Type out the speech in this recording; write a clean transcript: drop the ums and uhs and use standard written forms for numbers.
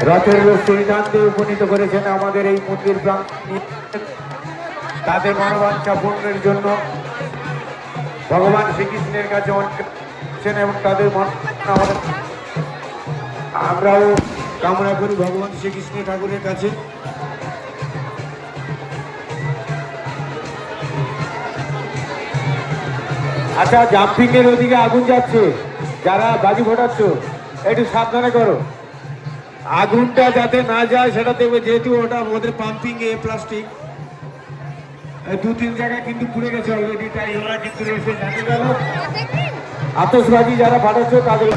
রথের সিদ্ধান্তে উপনীত করেছেন আমাদের এই মন্দির প্রাণ তাদের মনোবাঞ্ছা পূর্ণের জন্য ভগবান শ্রীকৃষ্ণের কাছে এবং তাদের আমরাও কামনা করি ভগবান শ্রীকৃষ্ণ ঠাকুরের কাছে। আচ্ছা, জাম্পিং এর ওদিকে আগুন যাচ্ছে, যারা বাজি ফোটাচ্ছ একটু সাবধানে করো, আগুনটা যাতে না যায় সেটা দেখবে, যেহেতু ওটা ওদের পাম্পিং এ প্লাস্টিক 2-3 জায়গায় কিন্তু পুড়ে গেছে অলরেডি, তাই ওরা কিন্তু এসে জানিয়ে গেল আতশবাজি যারা ফাটাচ্ছ তাদের